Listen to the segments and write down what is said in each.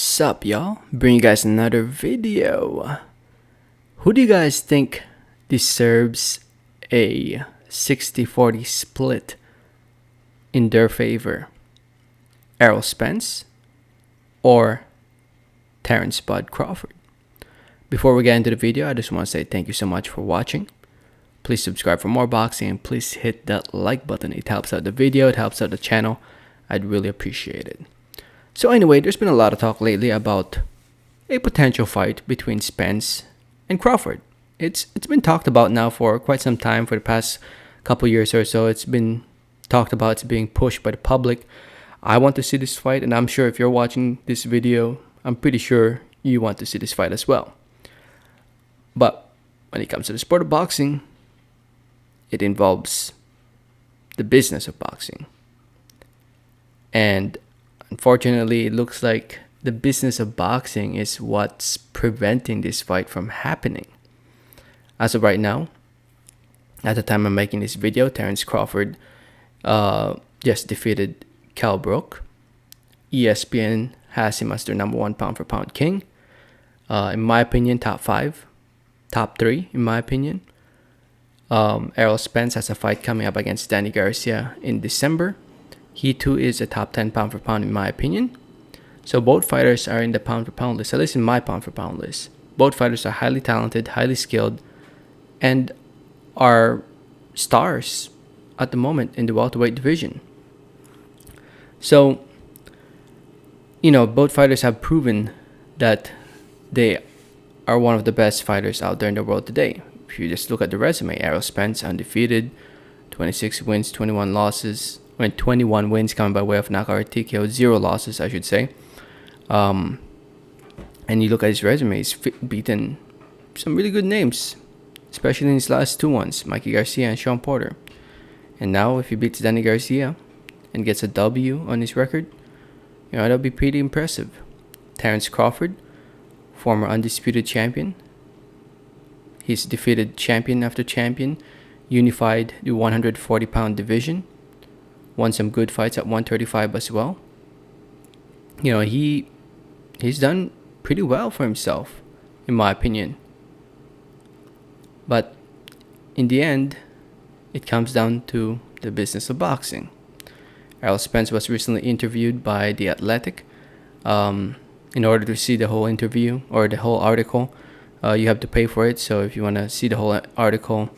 Sup, y'all? Bring you guys another video. Who do you guys think deserves a 60-40 split in their favor? Errol Spence or Terence Crawford? Before we get into the video, I just want to say thank you so much for watching. Please subscribe for more boxing and please hit that like button. It helps out the video, it helps out the channel. I'd really appreciate it. So anyway, there's been a lot of talk lately about a potential fight between Spence and Crawford. It's been talked about now for quite some time, for the past couple years or so. It's been talked about, it's being pushed by the public. I want to see this fight, and I'm sure if you're watching this video, I'm pretty sure you want to see this fight as well. But when it comes to the sport of boxing, it involves the business of boxing. And unfortunately, it looks like the business of boxing is what's preventing this fight from happening. As of right now, at the time I'm making this video, Terence Crawford just defeated Kell Brook. ESPN has him as their number one pound for pound king. In my opinion, top 5, top 3 in my opinion. Errol Spence has a fight coming up against Danny Garcia in December. He too is a top 10 pound for pound in my opinion. So both fighters are in the pound for pound list, at least in my pound for pound list. Both fighters are highly talented, highly skilled, and are stars at the moment in the welterweight division. So, both fighters have proven that they are one of the best fighters out there in the world today. If you just look at the resume, Errol Spence undefeated, 26 wins, 21 losses. 21 wins coming by way of knockout TKO, 0 losses, I should say. And you look at his resume, he's beaten some really good names, especially in his last 2 ones, Mikey Garcia and Sean Porter. And now, if he beats Danny Garcia and gets a W on his record, that'll be pretty impressive. Terence Crawford, former undisputed champion. He's defeated champion after champion, unified the 140-pound division. Won some good fights at 135 as well. He's done pretty well for himself, in my opinion. But in the end, it comes down to the business of boxing. Errol Spence was recently interviewed by The Athletic. In order to see the whole interview or the whole article, you have to pay for it. So if you want to see the whole article,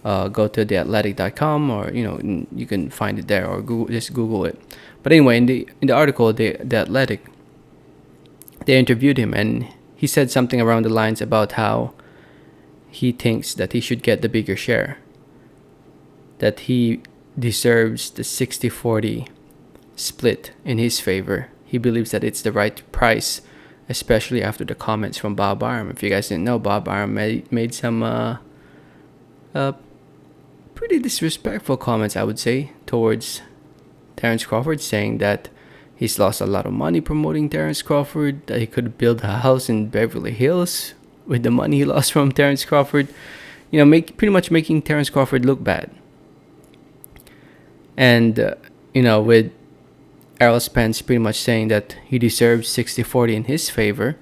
go to theathletic.com, or you can find it there, or just Google it. But anyway, in the article, the Athletic, they interviewed him, and he said something around the lines about how he thinks that he should get the bigger share, that he deserves the 60-40 split in his favor. He believes that it's the right price, especially after the comments from Bob Arum. If you guys didn't know, Bob Arum made some pretty disrespectful comments, I would say, towards Terence Crawford, saying that he's lost a lot of money promoting Terence Crawford, that he could build a house in Beverly Hills with the money he lost from Terence Crawford. Pretty much making Terence Crawford look bad. And, with Errol Spence pretty much saying that he deserves 60-40 in his favor,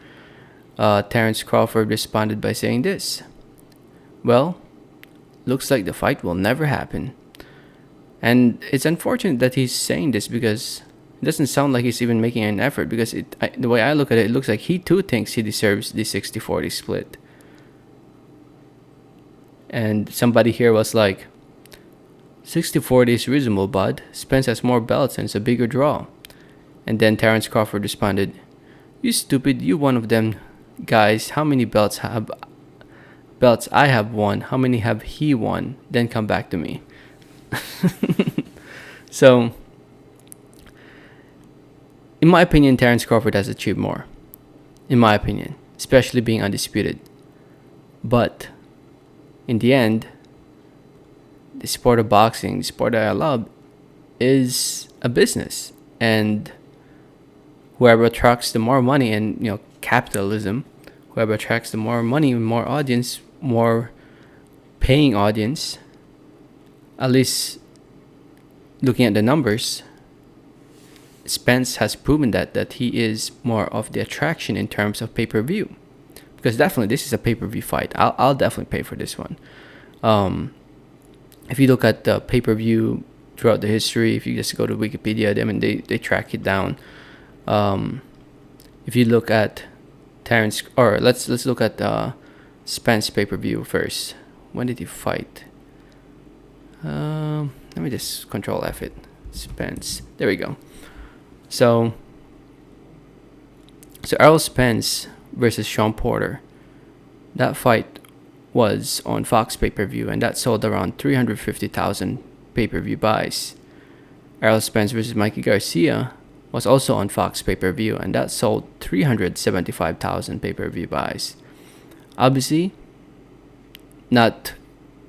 Terence Crawford responded by saying this: "Well, looks like the fight will never happen." And it's unfortunate that he's saying this, because it doesn't sound like he's even making an effort, because the way I look at it, it looks like he too thinks he deserves the 60-40 split. And somebody here was like, 60-40 is reasonable, bud. Spence has more belts and it's a bigger draw. And then Terence Crawford responded, "You stupid, you one of them guys. How many belts I have won? How many have he won? Then come back to me." So, in my opinion, Terence Crawford has achieved more. In my opinion, especially being undisputed. But in the end, the sport of boxing, the sport that I love, is a business. And whoever attracts the more money, and capitalism, whoever attracts the more money, more audience, more paying audience, at least looking at the numbers, Spence has proven that he is more of the attraction in terms of pay-per-view. Because definitely this is a pay-per-view fight. I'll definitely pay for this one. If you look at the pay-per-view throughout the history, if you just go to Wikipedia, I mean they track it down. If you look at Terence, or let's look at Spence pay-per-view first. When did he fight? Let me just Control F it. Spence. There we go. So Errol Spence versus Sean Porter. That fight was on Fox pay-per-view, and that sold around 350,000 pay-per-view buys. Errol Spence versus Mikey Garcia was also on Fox pay-per-view, and that sold 375,000 pay-per-view buys. Obviously, not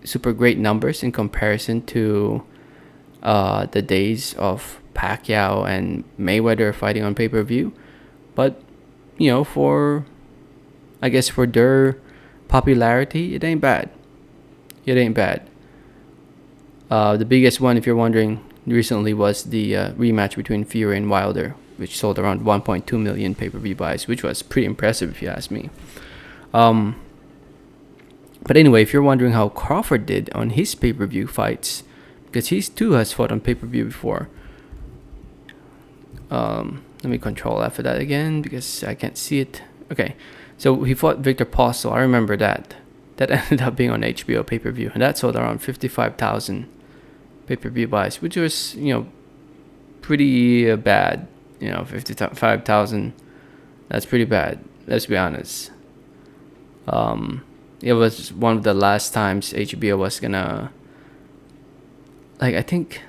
super great numbers in comparison to the days of Pacquiao and Mayweather fighting on pay-per-view, but for their popularity, it ain't bad. The biggest one, if you're wondering, recently was the rematch between Fury and Wilder, which sold around 1.2 million pay-per-view buys, which was pretty impressive if you ask me. But anyway, if you're wondering how Crawford did on his pay-per-view fights, because he too has fought on pay-per-view before. Let me Control F for that again because I can't see it. Okay, so he fought Victor Postel. I remember that. That ended up being on HBO pay-per-view, and that sold around 55,000 pay-per-view buys, which was pretty bad. 55,000. That's pretty bad. Let's be honest. It was one of the last times HBO was gonna, I can't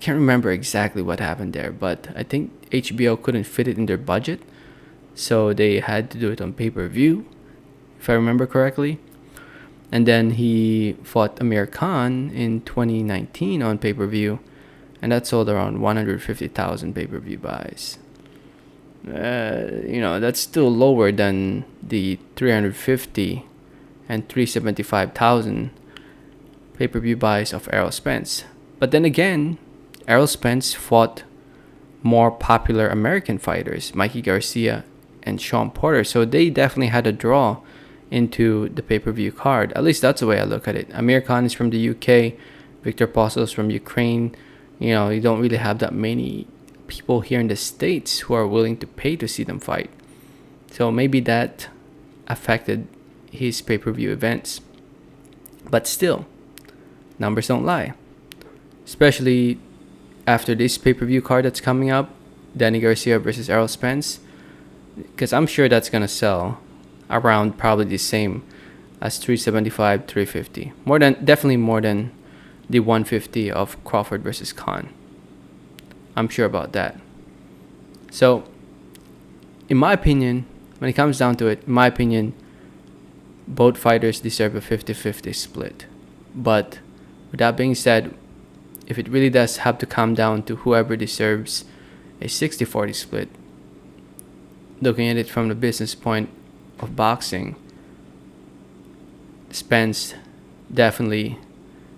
remember exactly what happened there, but I think HBO couldn't fit it in their budget, so they had to do it on pay-per-view, if I remember correctly. And then he fought Amir Khan in 2019 on pay-per-view, and that sold around 150,000 pay-per-view buys. That's still lower than the 350 and 375,000 pay-per-view buys of Errol Spence. But then again, Errol Spence fought more popular American fighters, Mikey Garcia and Sean Porter, so they definitely had a draw into the pay-per-view card. At least that's the way I look at it. Amir Khan is from the UK, Victor Postel is from Ukraine. You don't really have that many people here in the States who are willing to pay to see them fight. So maybe that affected his pay-per-view events. But still, numbers don't lie. Especially after this pay-per-view card that's coming up, Danny Garcia versus Errol Spence, because I'm sure that's gonna sell around probably the same as 375, 350. Definitely more than the 150 of Crawford versus Khan. I'm sure about that. So, in my opinion, when it comes down to it, both fighters deserve a 50-50 split. But with that being said, if it really does have to come down to whoever deserves a 60-40 split, looking at it from the business point of boxing, Spence definitely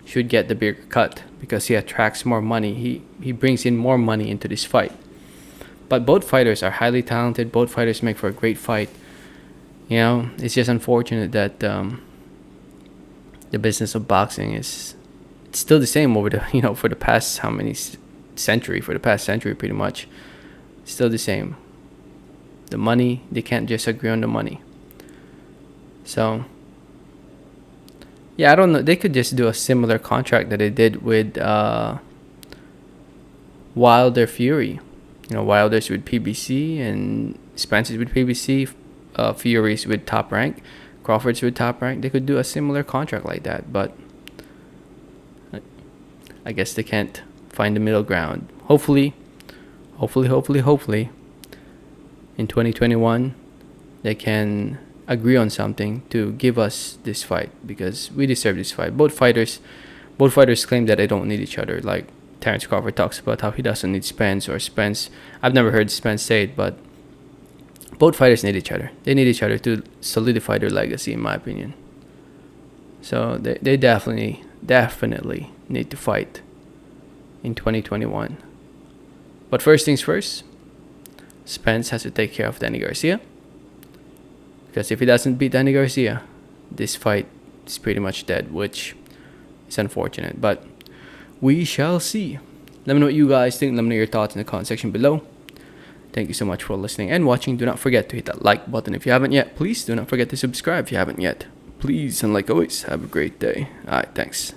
should get the bigger cut because he attracts more money. He brings in more money into this fight. But both fighters are highly talented. Both fighters make for a great fight. It's just unfortunate that the business of boxing it's still the same over the for the past century pretty much. It's still the same. The money, they can't just agree on the money. So yeah, I don't know. They could just do a similar contract that they did with Wilder Fury. Wilder's with PBC and Spence's with PBC. Fury's with Top Rank. Crawford's with Top Rank. They could do a similar contract like that, but I guess they can't find the middle ground. Hopefully, in 2021, they can agree on something to give us this fight because we deserve this fight. Both fighters claim that they don't need each other. Like Terence Crawford talks about how he doesn't need Spence, or Spence. I've never heard Spence say it, but both fighters need each other. They need each other to solidify their legacy, in my opinion. So they definitely need to fight in 2021. But first things first, Spence has to take care of Danny Garcia. Because if he doesn't beat Danny Garcia, this fight is pretty much dead, which is unfortunate. But we shall see. Let me know what you guys think. Let me know your thoughts in the comment section below. Thank you so much for listening and watching. Do not forget to hit that like button if you haven't yet. Please do not forget to subscribe if you haven't yet. Please, and like always, have a great day. Alright, thanks.